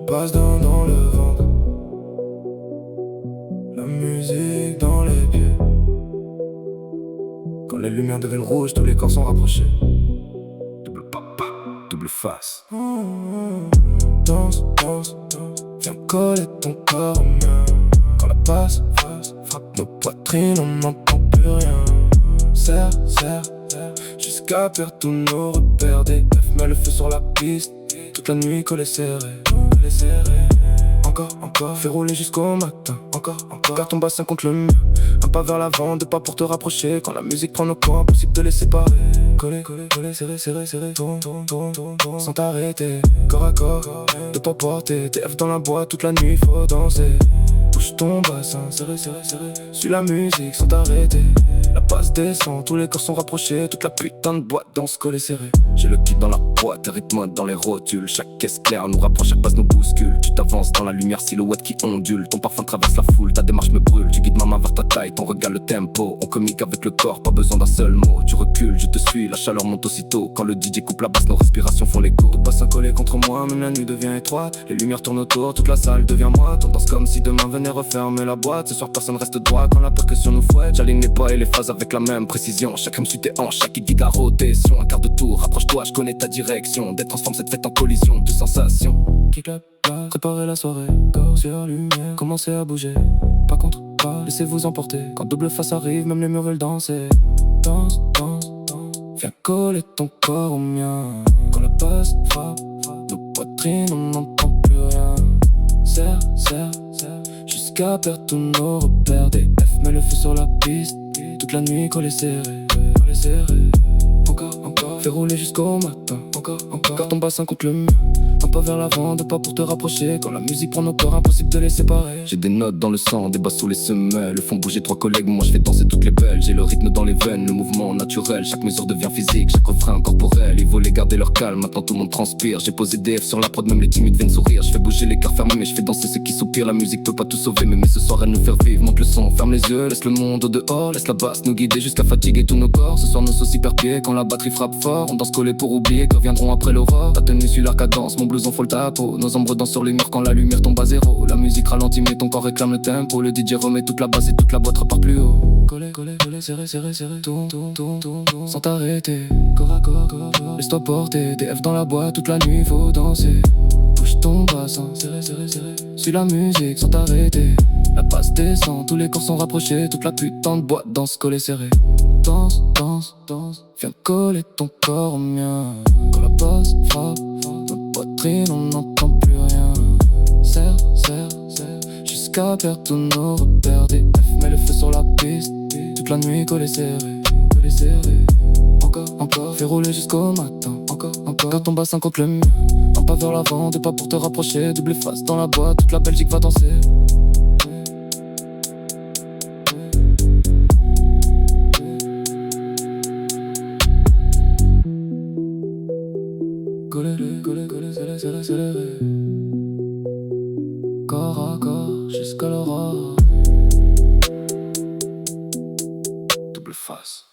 passe dans le ventre, la musique dans les pieds. Quand les lumières deviennent rouges, tous les corps sont rapprochés. Double papa, double face. Danse, danse, danse, viens coller ton corps au mien. Quand la basse frappe nos poitrines, on n'entend plus rien. Serre, serre, serre, jusqu'à perdre tous nos repères. Des F met le feu sur la piste, toute la nuit collé serré. Encore, fais rouler jusqu'au matin. Encore, garde ton bassin contre le mur. Un pas vers l'avant, deux pas pour te rapprocher. Quand la musique prend nos corps, impossible de les séparer. Coller, serré, tourne, sans t'arrêter. Corps à corps, de pas porter. TF dans la boîte, toute la nuit, faut danser. Bouge ton bassin, serré. Suis la musique sans t'arrêter. La basse descend, tous les corps sont rapprochés. Toute la putain de boîte danse collée serrée. J'ai le kit dans la boîte, rythme dans les rotules. Chaque caisse claire nous rapproche, chaque base nous bouscule. Tu t'avances dans la lumière, silhouette qui ondule. Ton parfum traverse la foule, ta démarche me brûle. Tu guides ma main vers ta taille, ton regard le tempo. On communique avec le corps, pas besoin d'un seul mot. Tu recules, je te suis, la chaleur monte aussitôt. Quand le DJ coupe la basse, nos respirations font l'écho. Tout passe collé contre moi, même la nuit devient étroite. Les lumières tournent autour, toute la salle devient moite. On danse comme si demain venait refermer la boîte. Ce soir personne reste droit quand la percussion nous fouette. J'aligne les pas et les phases avec la même précision. Chaque rime suit tes hanches, chaque hit guide la rotation. Un quart de tour, rapproche-toi, je connais ta direction. D'être transforme cette fête en collision de sensations. Qui clap, préparez la soirée, corps sur lumière, commencez à bouger. Pas contre, pas, laissez-vous emporter. Quand double face arrive, même les murs veulent danser. Danse, viens coller ton corps au mien. Quand la basse frappe nos poitrines, on n'entend plus rien. Serre, jusqu'à perdre tous nos repères. Des F met le feu sur la piste, toute la nuit collé serré. Encore, fais rouler jusqu'au matin. Encore, garde ton bassin contre le mur. Un pas vers l'avant, deux pas pour te rapprocher. Quand la musique prend nos corps, impossible de les séparer. J'ai des notes dans le sang, des basses sous les semelles. Le font bouger trois collègues, moi je fais danser toutes les belles. J'ai le rythme dans les veines, le mouvement naturel. Chaque mesure devient physique, chaque refrain corporel. Ils voulaient garder leur calme, maintenant tout le monde transpire. J'ai posé DF sur la prod, même les timides viennent sourire. Je fais bouger les cœurs fermés, mais je fais danser ceux qui soupirent. La musique peut pas tout sauver, mais ce soir elle nous faire vivre. Monte le son, ferme les yeux, laisse le monde au dehors. Laisse la basse nous guider jusqu'à fatiguer tous nos corps. Ce soir nos sauces hyper pieds, quand la batterie frappe fort. On danse collé pour oublier que reviendront après l'aurore. Ta tenue suit leur cadence, mon blouson frôle ta peau. Nos ombres dansent sur les murs quand la lumière tombe à zéro. La musique ralentit mais ton corps réclame le tempo. Le DJ remet toute la basse et toute la boîte repart plus haut. Collé, serré, tourne, sans t'arrêter. Corps à corps, laisse-toi porter. DF dans la boîte, toute la nuit faut danser. Bouge ton bassin, serré. Suis la musique sans t'arrêter. La basse descend, tous les corps sont rapprochés. Toute la putain de boîte danse collé serré. Danse, viens coller ton corps au mien. Quand la basse frappe notre poitrine, on n'entend plus rien. Serre, jusqu'à perdre tous nos repères. Des F met le feu sur la piste, toute la nuit collé serré. Encore, fais rouler jusqu'au matin. Encore, garde ton bassin contre le mur. Un pas vers l'avant, deux pas pour te rapprocher. Double face dans la boîte, toute la Belgique va danser. Collé, serré. Corps à corps, jusqu'à l'aurore. Double face.